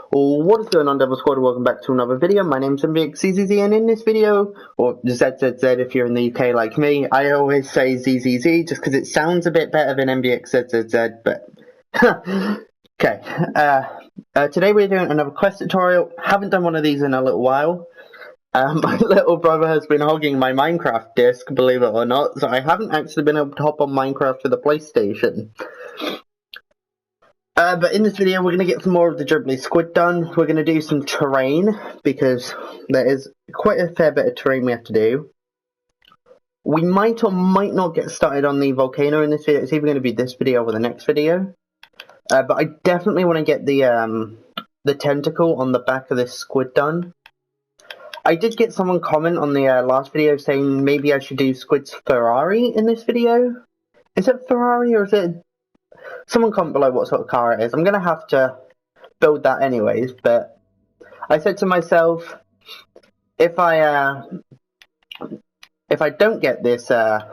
What is going on, Devil Squad? Welcome back to another video. My name's MVXZZZ, and in this video, or ZZZ if you're in the UK like me, I always say ZZZ just because it sounds a bit better than MVXZZZ, but... okay, today we're doing another quest tutorial. Haven't done one of these in a little while. My little brother has been hogging my Minecraft disc, believe it or not, so I haven't actually been able to hop on Minecraft for the PlayStation. But in this video, we're going to get some more of the Dribbly Squid done. We're going to do some terrain, because there is quite a fair bit of terrain we have to do. We might or might not get started on the volcano in this video. It's either going to be this video or the next video. But I definitely want to get the tentacle on the back of this squid done. I did get someone comment on the last video saying maybe I should do Squid's Ferrari in this video. Is it Ferrari or is it... Someone comment below what sort of car it is. I'm going to have to build that anyways, but I said to myself, if I don't get this Dribbly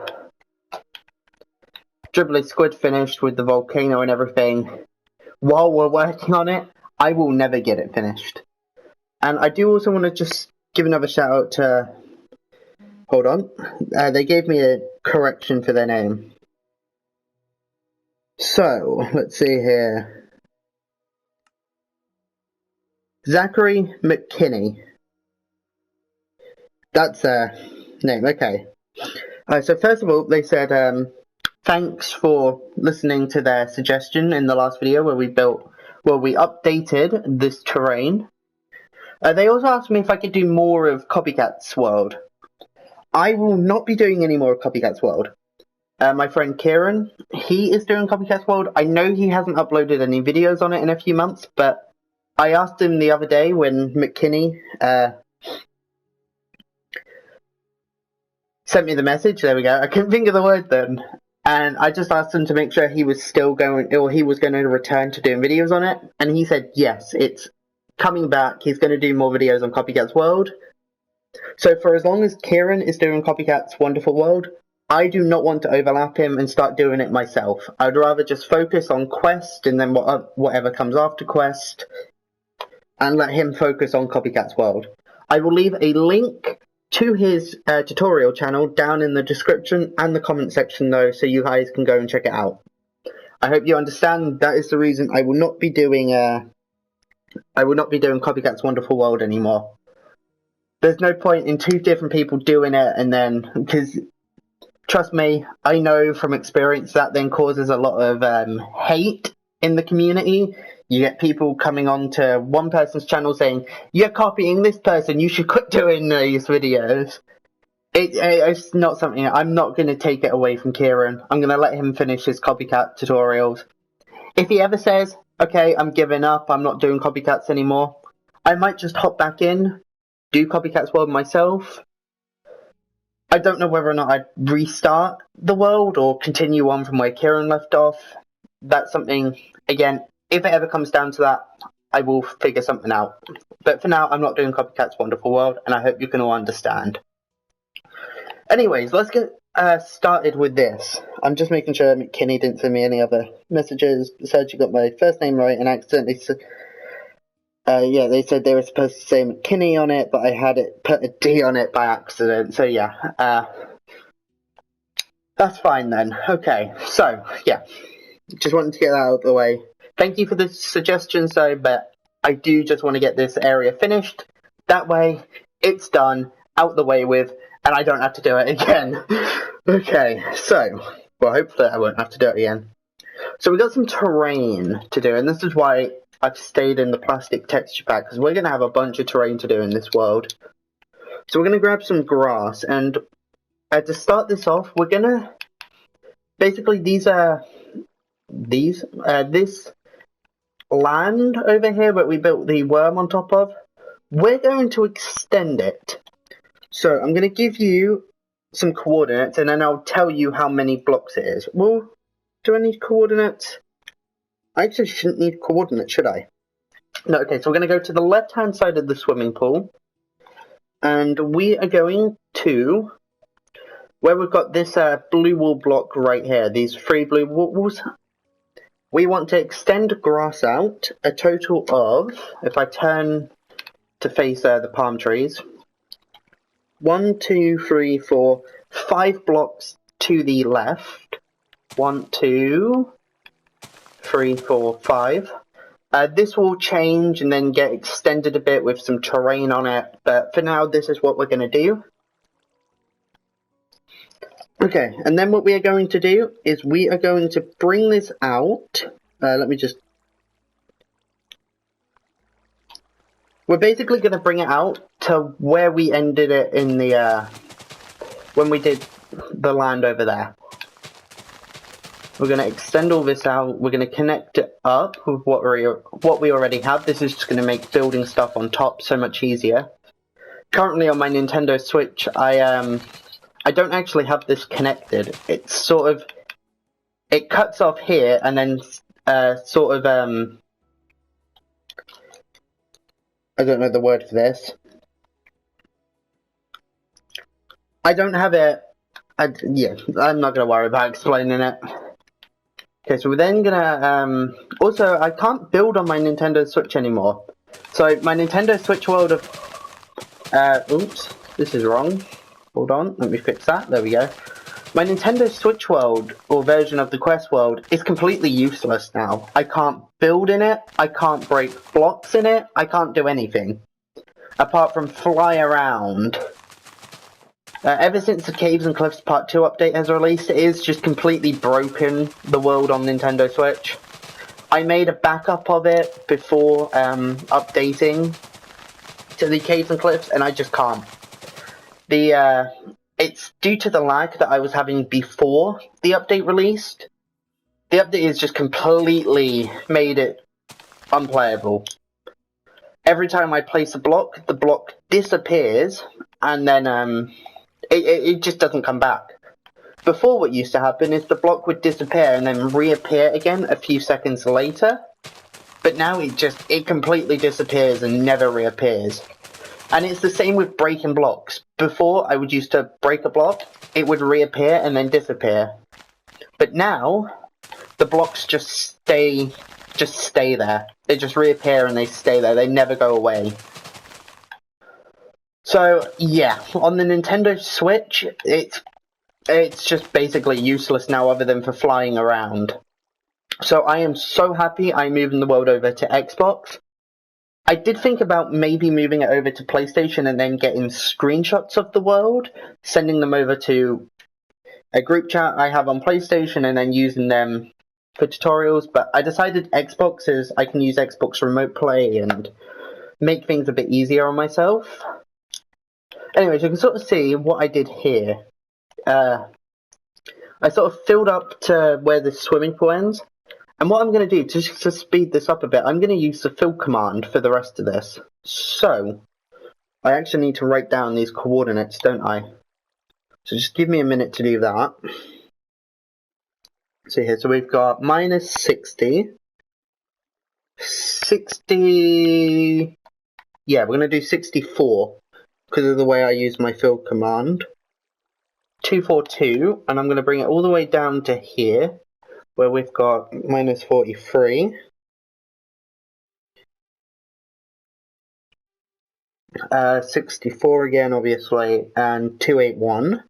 Squid finished with the volcano and everything while we're working on it, I will never get it finished. And I do also want to just give another shout out to... Hold on. They gave me a correction for their name. So, let's see here. Zachary McKinney. That's a name, okay. So first of all, they said, thanks for listening to their suggestion in the last video where we updated this terrain. They also asked me if I could do more of Copycat's World. I will not be doing any more of Copycat's World. My friend Kieran, he is doing Copycat's World. I know he hasn't uploaded any videos on it in a few months, but I asked him the other day when McKinney sent me the message. There we go. I couldn't think of the word then. And I just asked him to make sure he was still going, or he was going to return to doing videos on it. And he said, yes, it's coming back. He's going to do more videos on Copycat's World. So for as long as Kieran is doing Copycat's Wonderful World, I do not want to overlap him and start doing it myself. I'd rather just focus on Quest and then whatever comes after Quest and let him focus on Copycat's World. I will leave a link to his tutorial channel down in the description and the comment section though, so you guys can go and check it out. I hope you understand that is the reason I will not be doing Copycat's Wonderful World anymore. There's no point in two different people doing it and then, because trust me, I know from experience that then causes a lot of hate in the community. You get people coming on to one person's channel saying, you're copying this person, you should quit doing these videos. It's not something, I'm not going to take it away from Kieran. I'm going to let him finish his copycat tutorials. If he ever says, okay, I'm giving up, I'm not doing copycats anymore, I might just hop back in, do Copycat's World myself. I don't know whether or not I'd restart the world or continue on from where Kieran left off. That's something, again, if it ever comes down to that, I will figure something out. But for now, I'm not doing Copycat's Wonderful World, and I hope you can all understand. Anyways, let's get started with this. I'm just making sure McKinney didn't send me any other messages. Besides, you got my first name right and accidentally... yeah, they said they were supposed to say McKinney on it, but I had it put a D on it by accident, so yeah. That's fine then. Okay, so, yeah. Just wanted to get that out of the way. Thank you for the suggestions though, but I do just want to get this area finished. That way, it's done, out the way with, and I don't have to do it again. Okay, so, well, hopefully I won't have to do it again. So we got some terrain to do, and this is why I've stayed in the plastic texture pack, because we're going to have a bunch of terrain to do in this world. So we're going to grab some grass, and to start this off, we're going to... Basically, this land over here that we built the worm on top of, we're going to extend it. So I'm going to give you some coordinates, and then I'll tell you how many blocks it is. Well, do I need coordinates? I actually shouldn't need coordinates, should I? No, okay, so we're going to go to the left-hand side of the swimming pool. And we are going to... where we've got this blue wool block right here. These 3 blue walls. we want to extend grass out a total of, if I turn to face the palm trees, 1, 2, 3, 4, 5 blocks to the left. 1, 2, 3, 4, 5. This will change and then get extended a bit with some terrain on it, but for now this is what we're going to do. Okay, and then what we are going to do is we are going to bring this out. Let me just... We're basically going to bring it out to where we ended it in the... when we did the land over there. We're going to extend all this out. We're going to connect it up with what we already have. This is just going to make building stuff on top so much easier. Currently on my Nintendo Switch, I don't actually have this connected. It's sort of... It cuts off here and then sort of... I don't know the word for this. I don't have it... yeah, I'm not going to worry about explaining it. Okay, so we're then gonna, also, I can't build on my Nintendo Switch anymore. So, my Nintendo Switch world of, oops, this is wrong. Hold on, let me fix that, there we go. My Nintendo Switch world, or version of the Quest world, is completely useless now. I can't build in it, I can't break blocks in it, I can't do anything. Apart from fly around. Ever since the Caves and Cliffs Part 2 update has released, it is just completely broken the world on Nintendo Switch. I made a backup of it before updating to the Caves and Cliffs, and I just can't. It's due to the lag that I was having before the update released. The update has just completely made it unplayable. Every time I place a block, the block disappears, and then it just doesn't come back. Before, what used to happen is the block would disappear and then reappear again a few seconds later. But now it completely disappears and never reappears. And it's the same with breaking blocks. Before, I would used to break a block, it would reappear and then disappear. But now, the blocks just stay there. They just reappear and they stay there. They never go away. So, yeah, on the Nintendo Switch, it's just basically useless now other than for flying around. So I am so happy I'm moving the world over to Xbox. I did think about maybe moving it over to PlayStation and then getting screenshots of the world, sending them over to a group chat I have on PlayStation and then using them for tutorials, but I decided Xbox is I can use Xbox Remote Play and make things a bit easier on myself. Anyways, you can sort of see what I did here. I sort of filled up to where the swimming pool ends. And what I'm going to do, just to speed this up a bit, I'm going to use the fill command for the rest of this. So, I actually need to write down these coordinates, don't I? So just give me a minute to do that. See here, so we've got minus 60. 60... Yeah, we're going to do 64. Because of the way I use my fill command. 242, and I'm going to bring it all the way down to here, where we've got minus 43. 64 again, obviously, and 281.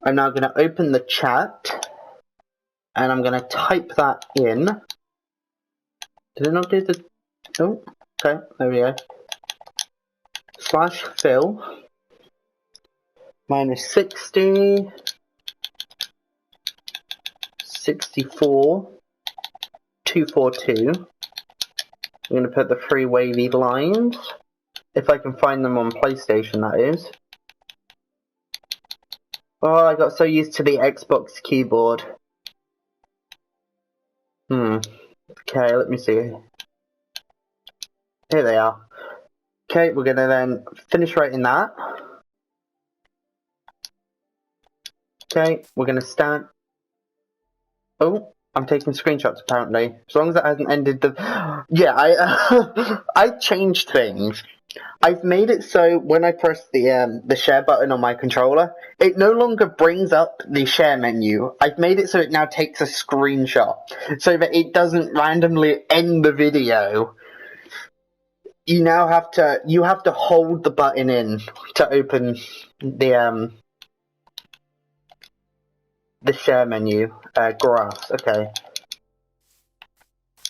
I'm now going to open the chat, and I'm going to type that in. Did it not do the... Oh, okay, there we go. Slash fill minus 60, 64, 242. I'm going to put the 3 wavy lines, if I can find them on PlayStation, that is. Oh, I got so used to the Xbox keyboard. Okay, let me see. Here they are. Okay, we're going to then finish writing that. Okay, we're going to start. Oh, I'm taking screenshots apparently. As long as that hasn't ended the... Yeah, I changed things. I've made it so when I press the share button on my controller, it no longer brings up the share menu. I've made it so it now takes a screenshot, so that it doesn't randomly end the video. You now have to hold the button in to open the share menu. Grass. Okay.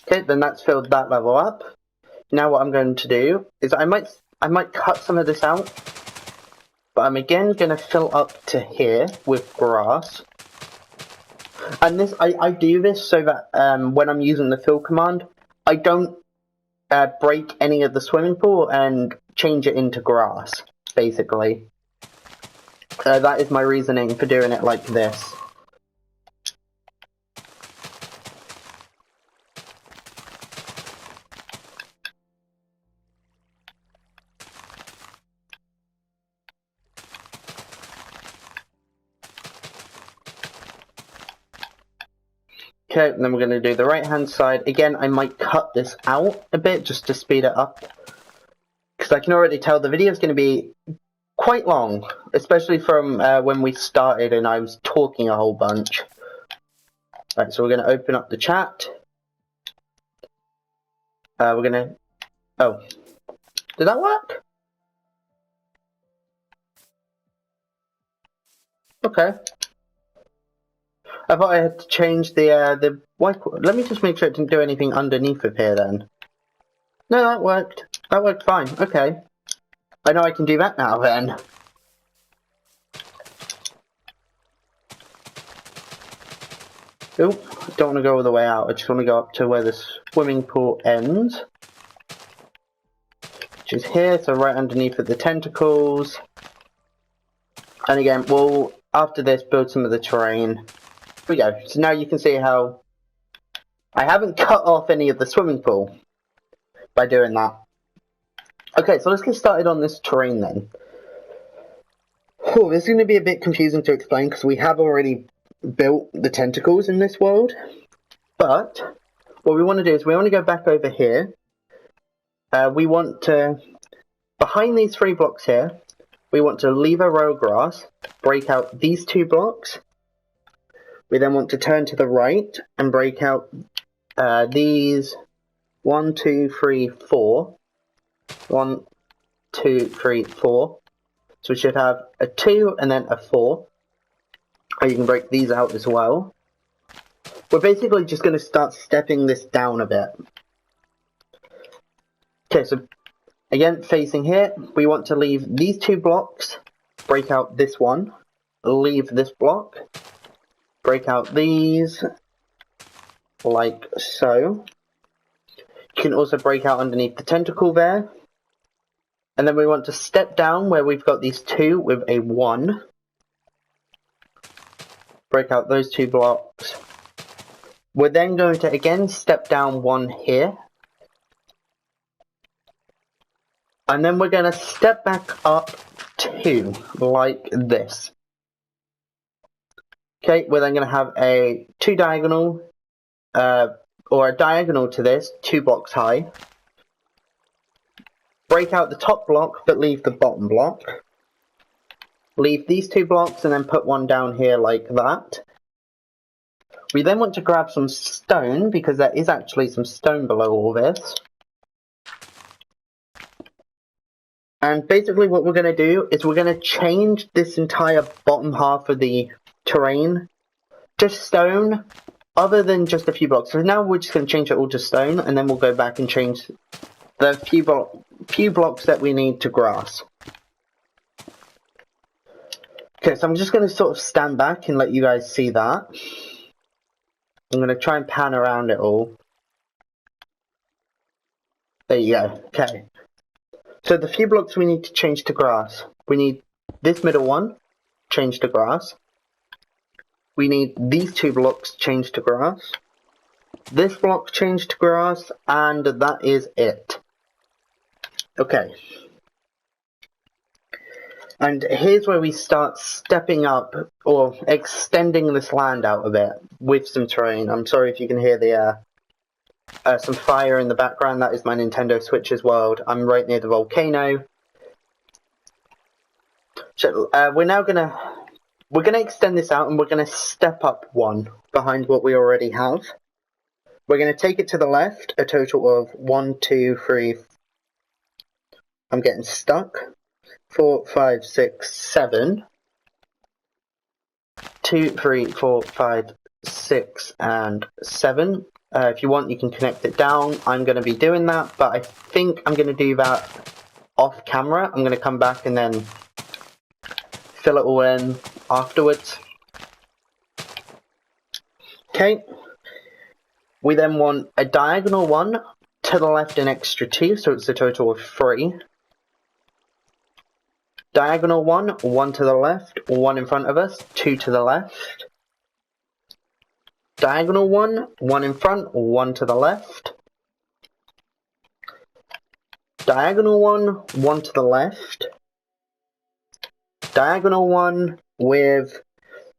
Okay, then that's filled that level up. Now what I'm going to do is I might cut some of this out, but I'm again going to fill up to here with grass. And this I do this so that when I'm using the fill command, I don't break any of the swimming pool and change it into grass, basically. That is my reasoning for doing it like this. Okay, and then we're going to do the right hand side. Again, I might cut this out a bit just to speed it up, because I can already tell the video is going to be quite long, especially from when we started and I was talking a whole bunch. Right, so we're going to open up the chat. We're going to... Oh. Did that work? Okay. I thought I had to change the white... Let me just make sure it didn't do anything underneath of here then. No, that worked. That worked fine. Okay. I know I can do that now then. Oop, I don't want to go all the way out. I just want to go up to where the swimming pool ends. Which is here, so right underneath of the tentacles. And again, we'll, after this, build some of the terrain. Here we go. So now you can see how I haven't cut off any of the swimming pool by doing that. Okay, so let's get started on this terrain then. Oh, this is going to be a bit confusing to explain because we have already built the tentacles in this world. But what we want to do is we want to go back over here. We want to, behind these 3 blocks here, we want to leave a row of grass, break out these 2 blocks. We then want to turn to the right and break out these 1, 2, 3, 4. 1, 2, 3, 4. So we should have a 2 and then a 4. Or you can break these out as well. We're basically just going to start stepping this down a bit. Okay, so again, facing here, we want to leave these 2 blocks, break out this one, leave this block, break out these, like so. You can also break out underneath the tentacle there. And then we want to step down where we've got these 2 with a 1. Break out those 2 blocks. We're then going to again step down 1 here. And then we're going to step back up 2, like this. Okay, we're then going to have a 2 diagonal, or a diagonal to this, 2 blocks high. Break out the top block, but leave the bottom block. Leave these 2 blocks and then put 1 down here like that. We then want to grab some stone, because there is actually some stone below all this. And basically what we're going to do is we're going to change this entire bottom half of the terrain to stone, other than just a few blocks. So now we're just going to change it all to stone, and then we'll go back and change the few blocks that we need to grass. Okay, so I'm just going to sort of stand back and let you guys see that. I'm going to try and pan around it all. There you go. Okay. So the few blocks we need to change to grass. We need this middle one, change to grass. We need these 2 blocks changed to grass. This block changed to grass, and that is it. Okay. And here's where we start stepping up, or extending this land out a bit, with some terrain. I'm sorry if you can hear some fire in the background. That is my Nintendo Switch's world. I'm right near the volcano. So we're gonna extend this out, and we're gonna step up one behind what we already have. We're gonna take it to the left, a total of 1, 2, 3. I'm getting stuck. 4, 5, 6, 7. 2, 3, 4, 5, 6, and 7. If you want, you can connect it down. I'm going to be doing that, but I think I'm going to do that off camera. I'm going to come back and then fill it all in afterwards. Okay. We then want a diagonal one to the left, an extra 2, so it's a total of 3. Diagonal one, 1 to the left, 1 in front of us, 2 to the left. Diagonal one, 1 in front, 1 to the left. Diagonal one, 1 to the left. Diagonal one with,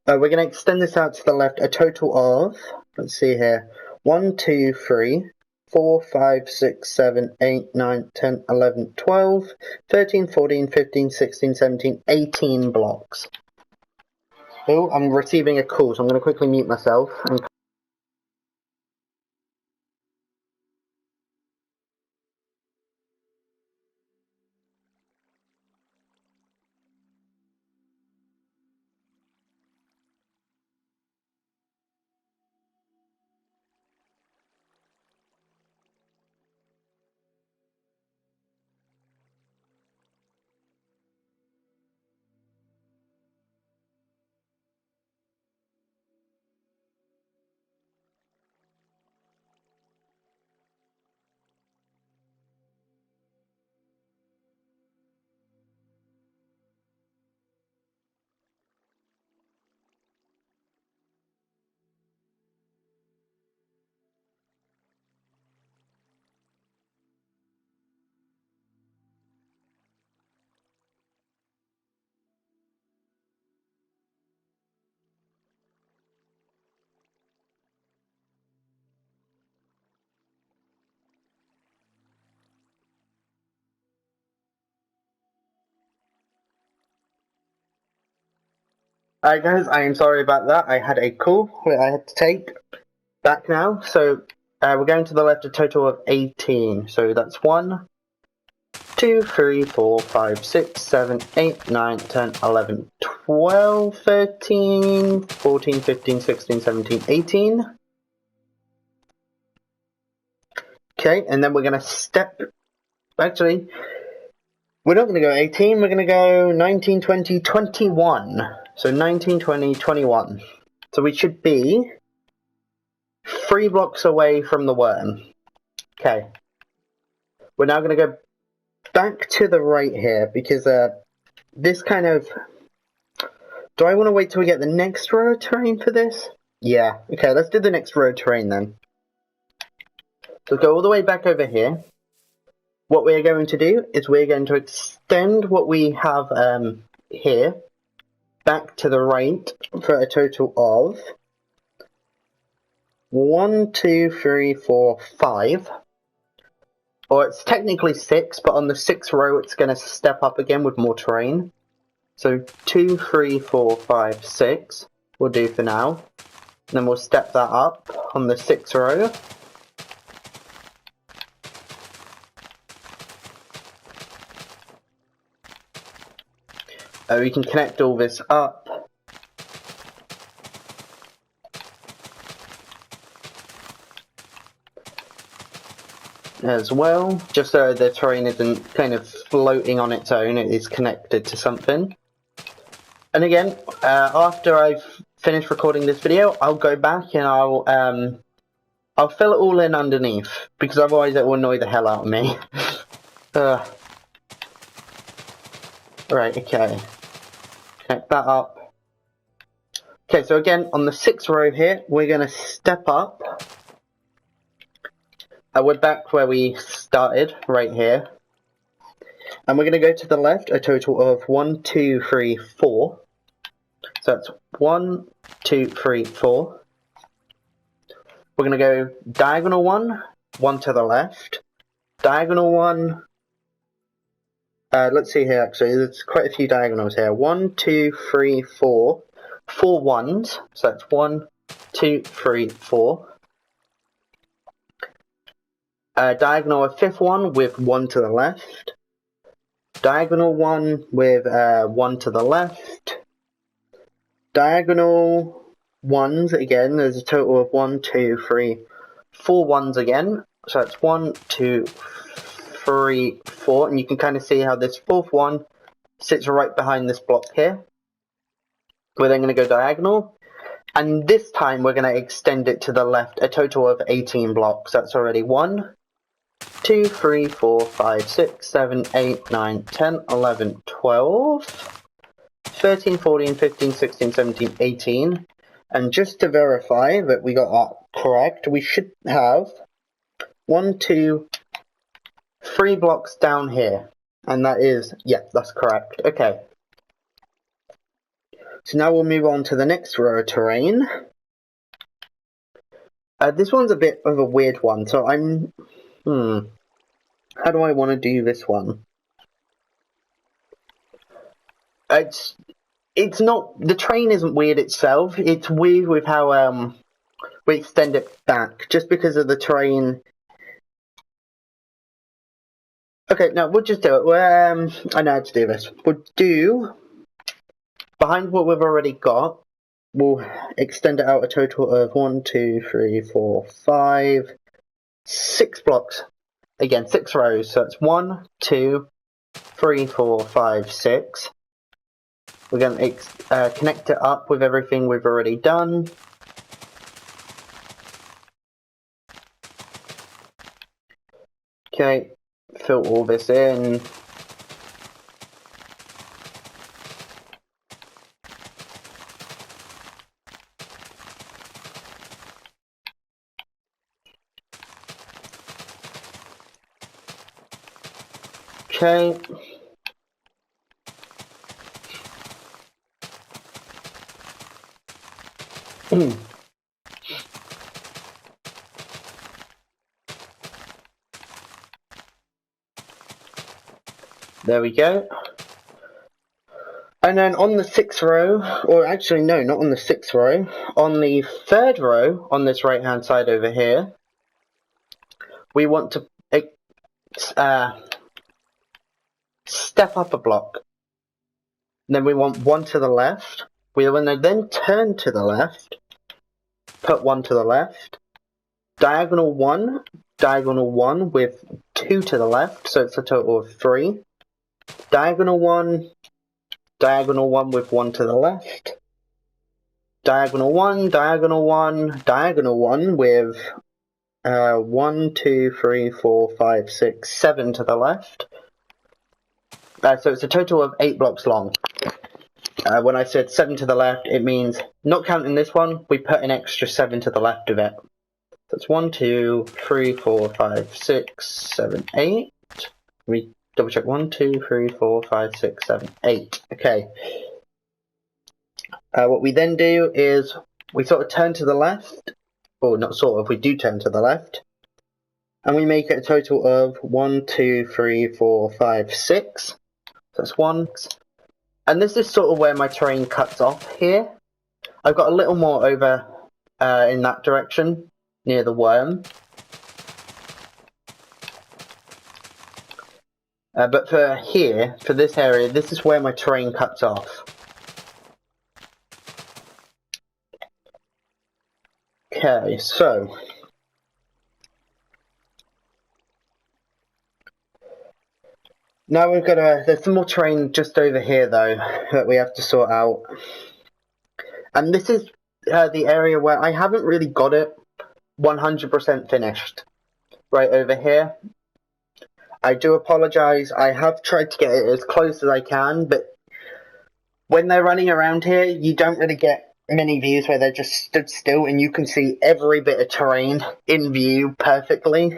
we're going to extend this out to the left, a total of, let's see here, 1, 2, 3, 4, 5, 6, 7, 8, 9, 10, 11, 12, 13, 14, 15, 16, 17, 18 blocks. Oh, I'm receiving a call, so I'm going to quickly mute myself. Alright guys, I am sorry about that. I had a call that I had to take. Back now. So we're going to the left, a total of 18. So that's 1, 2, 3, 4, 5, 6, 7, 8, 9, 10, 11, 12, 13, 14, 15, 16, 17, 18. Okay, and then we're going to step... Actually, we're not going to go 18, we're going to go 19, 20, 21. So 19, 20, 21. So we should be 3 blocks away from the worm. Okay. We're now going to go back to the right here, because this kind of... Do I want to wait till we get the next row of terrain for this? Yeah. Okay, let's do the next row of terrain then. So go all the way back over here. What we're going to do is we're going to extend what we have here back to the right for a total of 1, 2, 3, 4, 5. Or it's technically 6, but on the 6th row it's going to step up again with more terrain. So 2, 3, 4, 5, 6 we'll do for now. And then we'll step that up on the 6th row. We can connect all this up. As well, just so the terrain isn't kind of floating on its own, it is connected to something. And again, after I've finished recording this video, I'll go back and I'll fill it all in underneath, because otherwise it will annoy the hell out of me. Right, okay. Connect that up. Okay, so again, on the 6th row here, we're going to step up. We're back where we started, right here. And we're going to go to the left, a total of 1, 2, 3, 4. So that's 1, 2, 3, 4. We're going to go diagonal 1, one to the left. Diagonal one. Let's see here, actually. There's quite a few diagonals here. 1, 2, 3, 4. 4 ones. So that's 1, 2, 3, 4. Diagonal a fifth one with 1 to the left. Diagonal one with 1 to the left. Diagonal ones again. There's a total of 1, 2, 3, 4 ones again. So that's 1, 2, 3, 4. And you can kind of see how this fourth one sits right behind this block here. We're then going to go diagonal. And this time we're going to extend it to the left a total of 18 blocks. That's already 1, 2, 3, 4, 5, 6, 7, 8, 9, 10, 11, 12, 13, 14, 15, 16, 17, 18. And just to verify that we got that correct, we should have 1, 2, 3 blocks down here. And that is, yeah, that's correct. Okay. So now we'll move on to the next row of terrain. This one's a bit of a weird one, so how do I want to do this one? It's not, the terrain isn't weird itself, it's weird with how we extend it back, just because of the terrain. Okay, no, we'll just do it. I know how to do this. We'll do, behind what we've already got, we'll extend it out a total of 1, 2, 3, 4, 5, 6 blocks. Again, 6 rows. So it's 1, 2, 3, 4, 5, 6. We're going to connect it up with everything we've already done. Okay, fill all this in. Okay. There we go. And then on the 6th row, or actually no, not on the 6th row, on the 3rd row, on this right hand side over here, we want to step up a block. Then we want 1 to the left. We want to then turn to the left, put 1 to the left, diagonal 1 with 2 to the left, so it's a total of 3. Diagonal 1 with 1 to the left, diagonal 1, diagonal 1, diagonal 1 with 1, 2, 3, 4, 5, 6, 7 to the left. So it's a total of 8 blocks long. When I said 7 to the left, it means, not counting this one, we put an extra 7 to the left of it. That's 1, 2, 3, 4, 5, 6, 7, 8. We double check 1, 2, 3, 4, 5, 6, 7, 8. Okay. What we then do is we sort of turn to the left, or not sort of, we do turn to the left, and we make it a total of 1, 2, 3, 4, 5, 6. So that's 1. And this is sort of where my terrain cuts off here. I've got a little more over in that direction, near the worm. But for here, for this area, this is where my terrain cuts off. Okay, so now we've got there's some more terrain just over here though that we have to sort out. And this is the area where I haven't really got it 100% finished. Right over here. I do apologise, I have tried to get it as close as I can, but when they're running around here, you don't really get many views where they're just stood still and you can see every bit of terrain in view perfectly.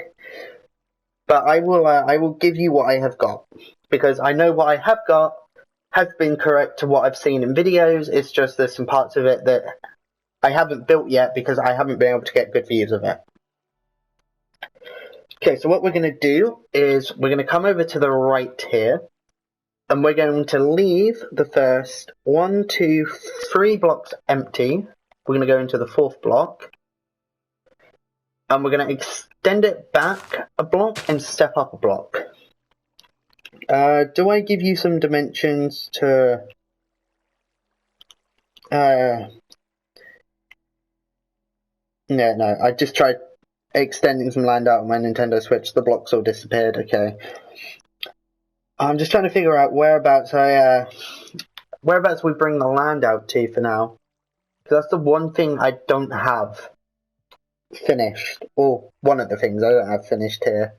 But I will give you what I have got, because I know what I have got has been correct to what I've seen in videos. It's just there's some parts of it that I haven't built yet because I haven't been able to get good views of it. Okay, so what we're going to do is we're going to come over to the right here, and we're going to leave the first 1, 2, 3 blocks empty. We're going to go into the 4th block, and we're going to extend it back a block and step up a block. Do I give you some dimensions to... No, I just tried extending some land out on my Nintendo Switch. The blocks all disappeared. Okay. I'm just trying to figure out whereabouts we bring the land out to for now. Because that's the one thing I don't have finished. Or one of the things I don't have finished here.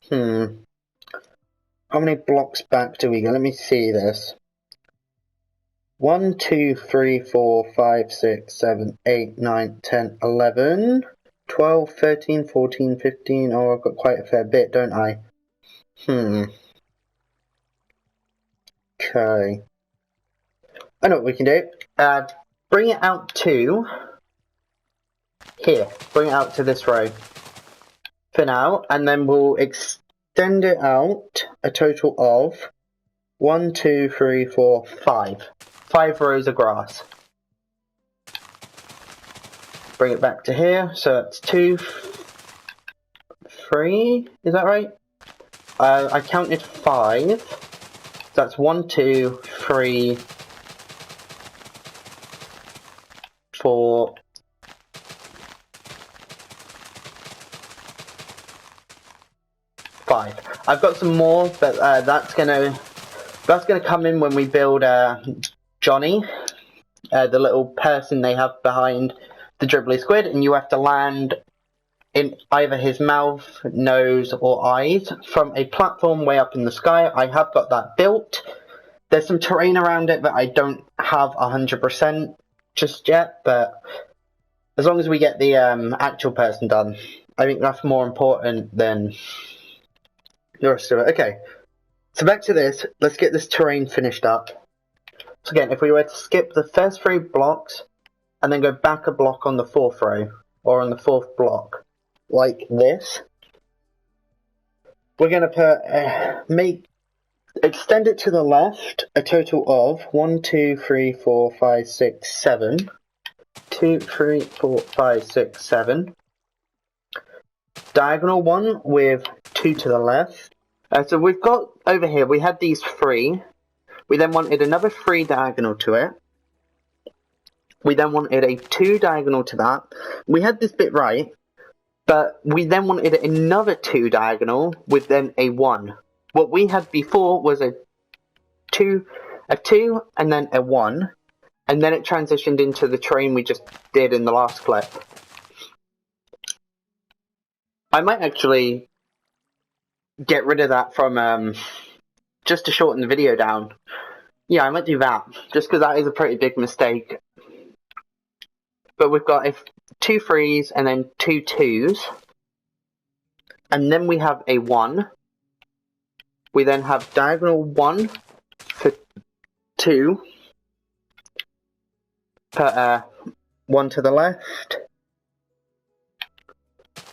How many blocks back do we go? Let me see this. 1, 2, 3, 4, 5, 6, 7, 8, 9, 10, 11, 12, 13, 14, 15. Oh, I've got quite a fair bit, don't I? Okay. I know what we can do. Bring it out to here. Bring it out to this row for now, and then we'll extend it out a total of 1, 2, 3, 4, 5. 5 rows of grass. Bring it back to here. So that's 2, 3. Is that right? I counted 5. So that's 1, 2, 3, 4. 5. I've got some more, but that's gonna come in when we build Johnny, the little person they have behind the Dribbly Squid, and you have to land in either his mouth, nose, or eyes from a platform way up in the sky. I have got that built. There's some terrain around it that I don't have 100% just yet, but as long as we get the actual person done, I think that's more important than the rest of it. Okay, so back to this. Let's get this terrain finished up. So again, if we were to skip the first 3 blocks and then go back a block on the 4th row, or on the 4th block, like this, we're going to extend it to the left a total of 1, 2, 3, 4, 5, 6, 7. 2, 3, 4, 5, 6, 7. Diagonal one with 2 to the left. So we've got over here, we had these 3. We then wanted another 3 diagonal to it. We then wanted a 2 diagonal to that. We had this bit right, but we then wanted another 2 diagonal with then a 1. What we had before was a 2, and then a 1, and then it transitioned into the terrain we just did in the last clip. I might actually get rid of that from just to shorten the video down. Yeah, I might do that, just because that is a pretty big mistake. But we've got 2 3s and then 2 2s. And then we have a 1. We then have diagonal 1 for 2. Put 1 to the left.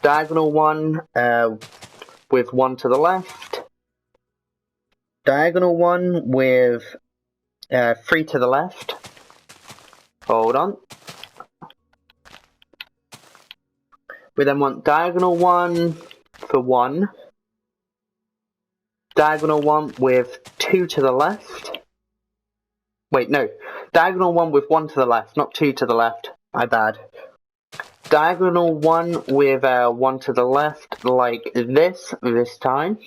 Diagonal 1 with 1 to the left. Diagonal 1 with 3 to the left. Hold on. We then want diagonal 1 for 1. Diagonal 1 with 2 to the left. Wait, no. Diagonal 1 with 1 to the left, not 2 to the left. My bad. Diagonal 1 with 1 to the left, like this time.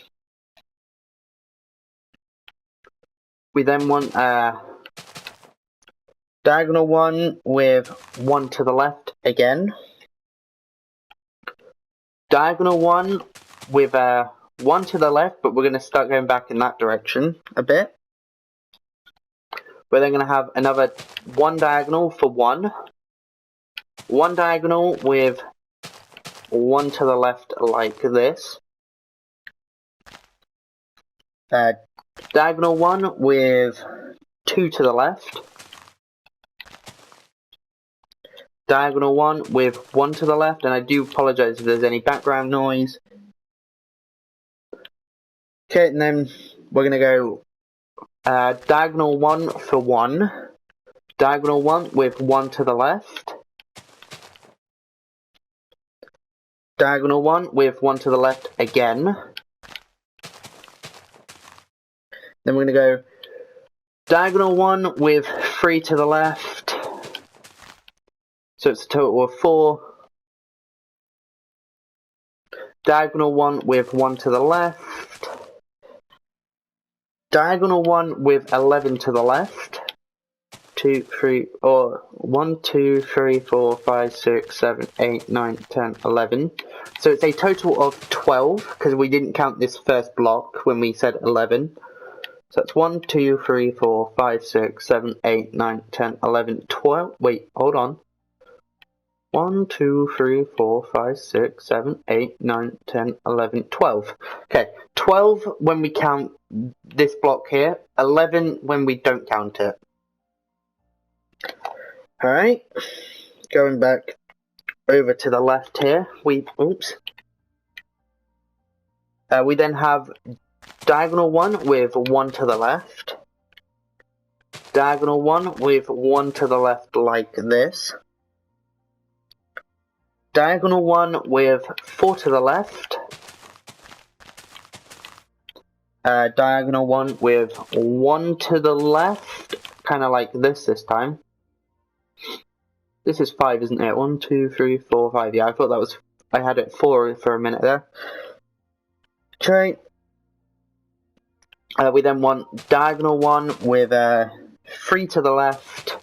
We then want diagonal 1 with 1 to the left again. Diagonal 1 with 1 to the left, but we're going to start going back in that direction a bit. We're then going to have another 1 diagonal for 1. 1 diagonal with 1 to the left like this. Diagonal 1 with 2 to the left. diagonal one with 1 to the left, and I do apologise if there's any background noise. Okay, and then we're going to go diagonal 1 for 1, diagonal 1 with 1 to the left, diagonal 1 with 1 to the left again. Then we're going to go diagonal 1 with 3 to the left, so it's a total of 4. Diagonal 1 with 1 to the left, diagonal 1 with 11 to the left, 2, 3, or 1, 2, 3, 4, 5, 6, 7, 8, 9, 10, 11. So it's a total of 12, because we didn't count this first block when we said 11. So that's 1, 2, 3, 4, 5, 6, 7, 8, 9, 10, 11, 12. Wait, hold on. 1, 2, 3, 4, 5, 6, 7, 8, 9, 10, 11, 12. Okay, 12 when we count this block here, 11 when we don't count it. Alright, going back over to the left here, we then have diagonal 1 with 1 to the left, diagonal 1 with 1 to the left like this, diagonal 1 with 4 to the left, diagonal 1 with 1 to the left, kind of like this time. This is 5, isn't it? 1, 2, 3, 4, 5. Yeah, I thought that was... I had it 4 for a minute there. Okay. We then want diagonal 1 with 3 to the left,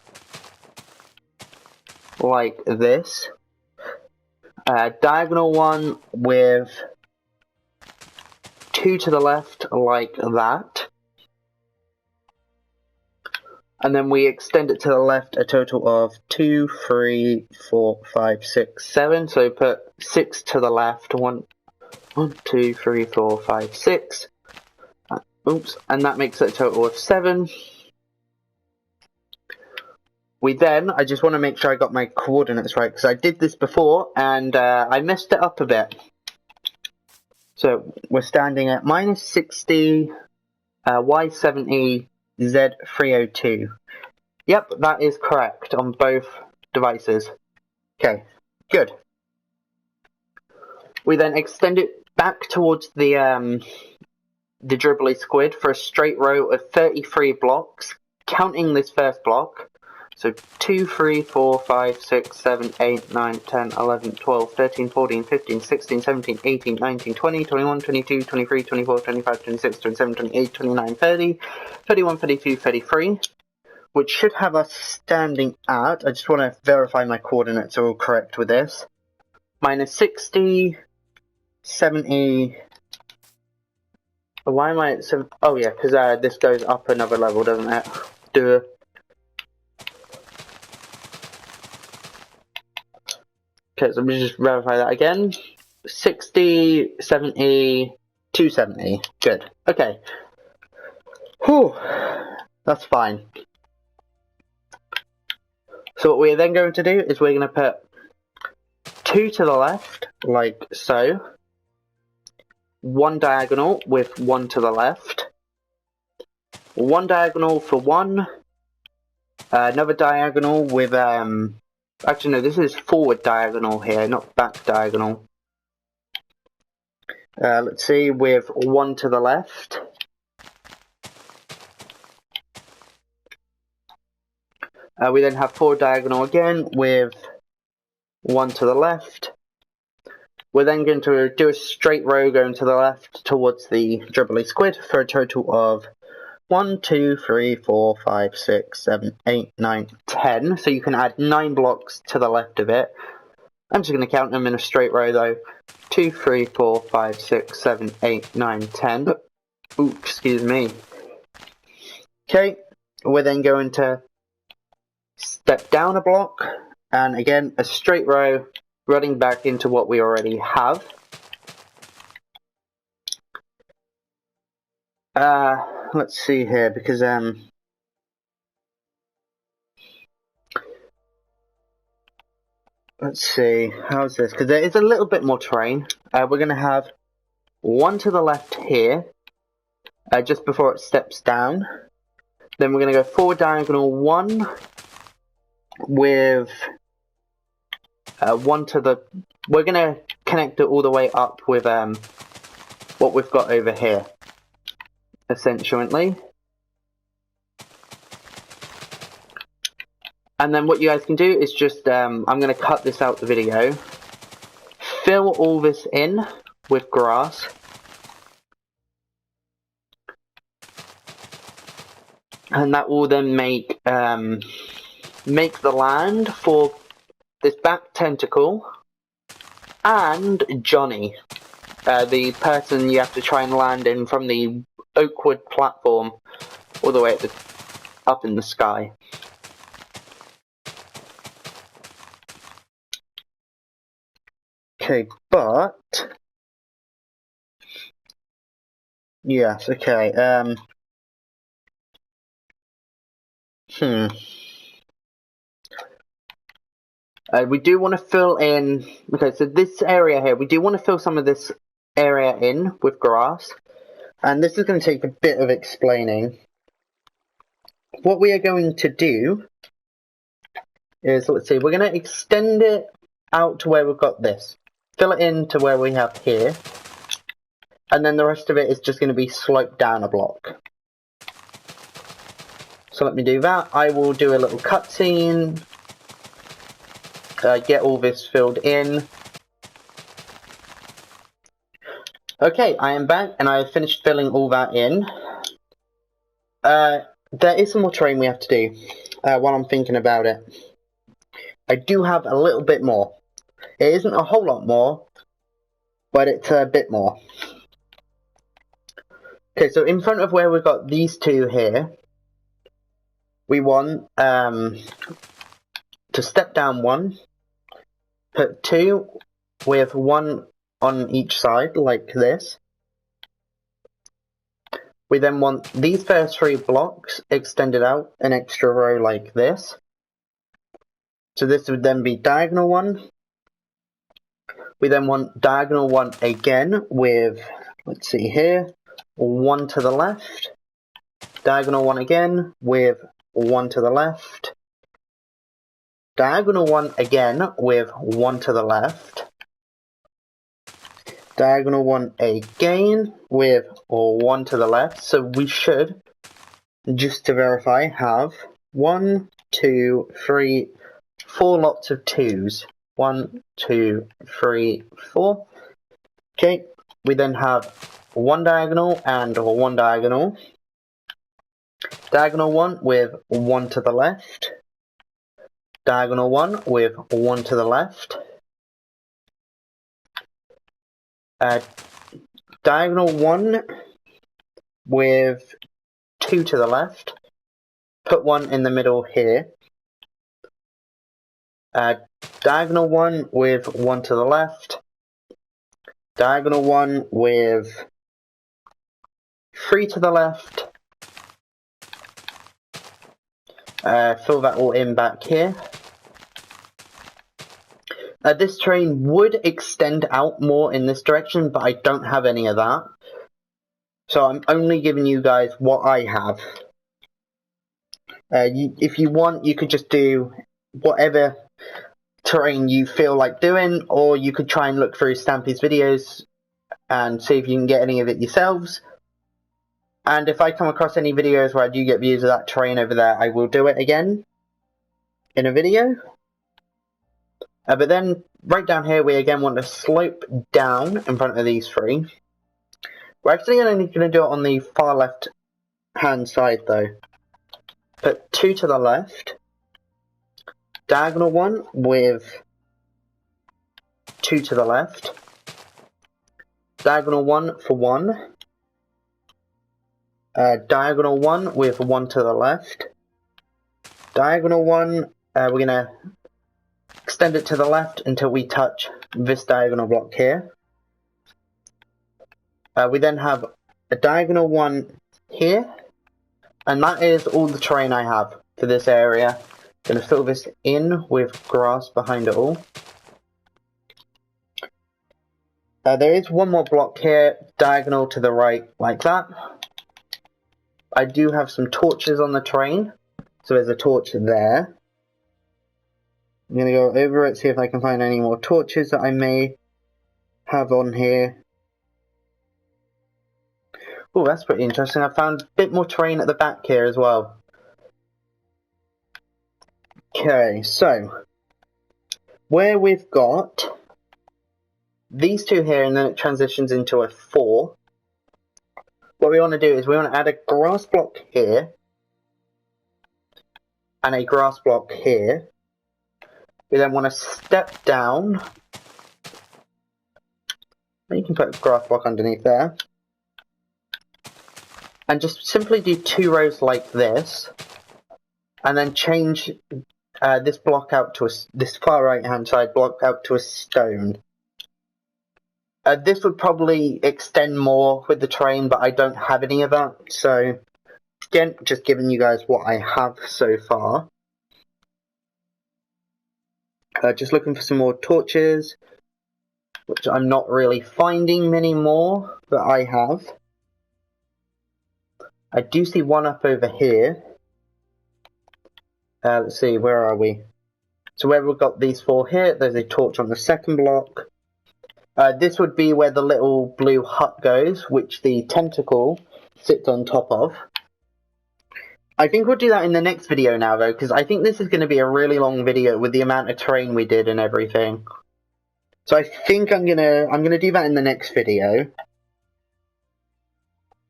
like this. Diagonal 1 with 2 to the left, like that. And then we extend it to the left a total of 2, 3, 4, 5, 6, 7. So put 6 to the left. 1, 2, 3, 4, 5, 6. And that makes it a total of 7. We then, I just want to make sure I got my coordinates right, because I did this before and I messed it up a bit. So we're standing at minus 60, y70, z302. Yep, that is correct on both devices. Okay, good. We then extend it back towards the Dribbly Squid for a straight row of 33 blocks, counting this first block. So 2, 3, 4, 5, 6, 7, 8, 9, 10, 11, 12, 13, 14, 15, 16, 17, 18, 19, 20, 21, 22, 23, 24, 25, 26, 27, 28, 29, 30, 31, 32, 33, which should have us standing at, I just want to verify my coordinates are all correct with this, minus 60, 70, why am I at 7, oh yeah, because this goes up another level, doesn't it? Duh. Okay, so let me just verify that again. 60, 70, 270. Good. Okay. Whew. That's fine. So what we're then going to do is we're going to put 2 to the left, like so. 1 diagonal with 1 to the left. 1 diagonal for 1. Another diagonal with actually, no, this is forward diagonal here, not back diagonal. Let's see, with 1 to the left. We then have 4 diagonal again with 1 to the left. We're then going to do a straight row going to the left towards the Dribbly Squid for a total of 1, 2, 3, 4, 5, 6, 7, 8, 9, 10. So you can add 9 blocks to the left of it. I'm just going to count them in a straight row though. 2, 3, 4, 5, 6, 7, 8, 9, 10. Ooh, excuse me. Okay, we're then going to step down a block. And again, a straight row running back into what we already have. Let's see here, because let's see, how's this? Because there is a little bit more terrain. We're going to have one to the left here, just before it steps down. Then we're going to go forward diagonal one with one to the... We're going to connect it all the way up with what we've got over here, essentially. And then what you guys can do is just, I'm going to cut this out the video, fill all this in with grass. And that will then make the land for this back tentacle and Johnny, the person you have to try and land in from the oakwood platform all the way up in the sky. Okay, but yes, okay. We do want to fill in. Okay, so this area here, we do want to fill some of this area in with grass, and this is going to take a bit of explaining. What we are going to do is, let's see, we're going to extend it out to where we've got this. Fill it in to where we have here, and then the rest of it is just going to be sloped down a block. So let me do that. I will do a little cutscene, get all this filled in. Okay, I am back and I have finished filling all that in. There is some more terrain we have to do while I'm thinking about it. I do have a little bit more. It isn't a whole lot more, but it's a bit more. Okay, so in front of where we've got these two here, we want to step down one, put two with one on each side like this. We then want these first three blocks extended out an extra row like this. So this would then be diagonal one. We then want diagonal one again with, let's see here, one to the left. Diagonal one again with one to the left. Diagonal one again with one to the left. Diagonal one again with one to the left. So we should, just to verify, have 1, 2, 3, 4 lots of twos. 1, 2, 3, 4. Okay, we then have one diagonal and one diagonal. Diagonal one with one to the left. Diagonal one with one to the left. Diagonal one with two to the left. Put one in the middle here. Diagonal one with one to the left. Diagonal one with 3 to the left. Fill that all in back here. This terrain would extend out more in this direction, but I don't have any of that. So I'm only giving you guys what I have. If you want, you could just do whatever terrain you feel like doing, or you could try and look through Stampy's videos and see if you can get any of it yourselves. And if I come across any videos where I do get views of that terrain over there, I will do it again in a video. But then right down here, we again want to slope down in front of these three. We're actually only going to do it on the far left hand side though. Put 2 to the left. Diagonal one with 2 to the left. Diagonal one for 1. Diagonal one with 1 to the left. Diagonal one, we're going to extend it to the left until we touch this diagonal block here. We then have a diagonal one here, and that is all the terrain I have for this area. Going to fill this in with grass behind it all. There is one more block here, diagonal to the right, like that. I do have some torches on the terrain, so there's a torch there. I'm going to go over it, see if I can find any more torches that I may have on here. Oh, that's pretty interesting. I found a bit more terrain at the back here as well. Okay, so where we've got these two here and then it transitions into a 4. What we want to do is we want to add a grass block here and a grass block here. We then want to step down. You can put a grass block underneath there. And just simply do 2 rows like this. And then change this block out to this far right hand side block out to a stone. This would probably extend more with the terrain, but I don't have any of that. So, again, just giving you guys what I have so far. Just looking for some more torches, which I'm not really finding many more that I have. I do see one up over here. Let's see, where are we? So where we've got these 4 here, there's a torch on the second block. This would be where the little blue hut goes, which the tentacle sits on top of. I think we'll do that in the next video now, though, because I think this is going to be a really long video with the amount of terrain we did and everything. So I think I'm gonna do that in the next video.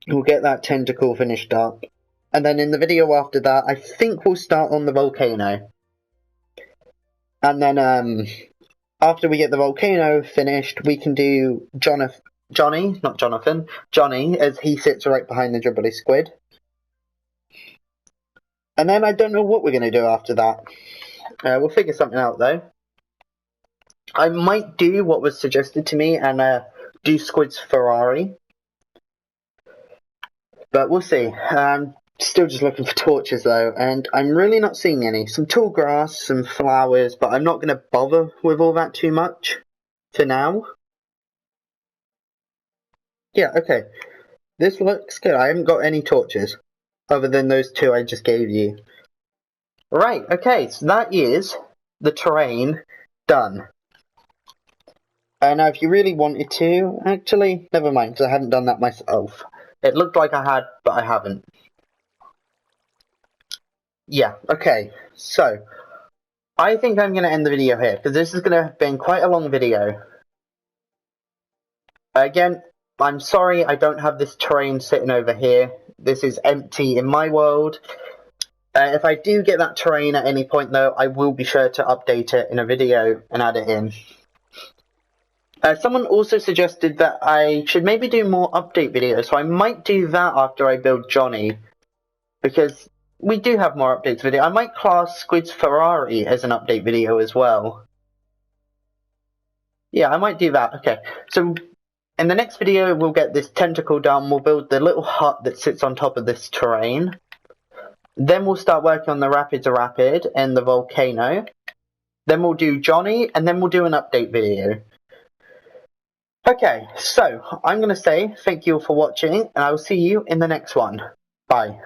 We'll get that tentacle finished up, and then in the video after that, I think we'll start on the volcano. And then after we get the volcano finished, we can do Johnny, as he sits right behind the Dribbly Squid. And then I don't know what we're going to do after that. We'll figure something out, though. I might do what was suggested to me and do Squid's Ferrari. But we'll see. Still just looking for torches, though, and I'm really not seeing any. Some tall grass, some flowers, but I'm not going to bother with all that too much for now. Yeah, okay. This looks good. I haven't got any torches, other than those 2 I just gave you. Right, okay, so that is the terrain done. Now, if you really wanted to, actually, never mind, because I haven't done that myself. It looked like I had, but I haven't. Yeah, okay, so I think I'm going to end the video here, because this is going to have been quite a long video. Again, I'm sorry I don't have this terrain sitting over here. This is empty in my world. If I do get that terrain at any point, though, I will be sure to update it in a video and add it in. Someone also suggested that I should maybe do more update videos, so I might do that after I build Johnny, because we do have more updates video. I might class Squid's Ferrari as an update video as well. Yeah, I might do that. Okay, so in the next video, we'll get this tentacle done. We'll build the little hut that sits on top of this terrain. Then we'll start working on the Rapid and the volcano. Then we'll do Johnny, and then we'll do an update video. Okay, so I'm going to say thank you all for watching, and I will see you in the next one. Bye.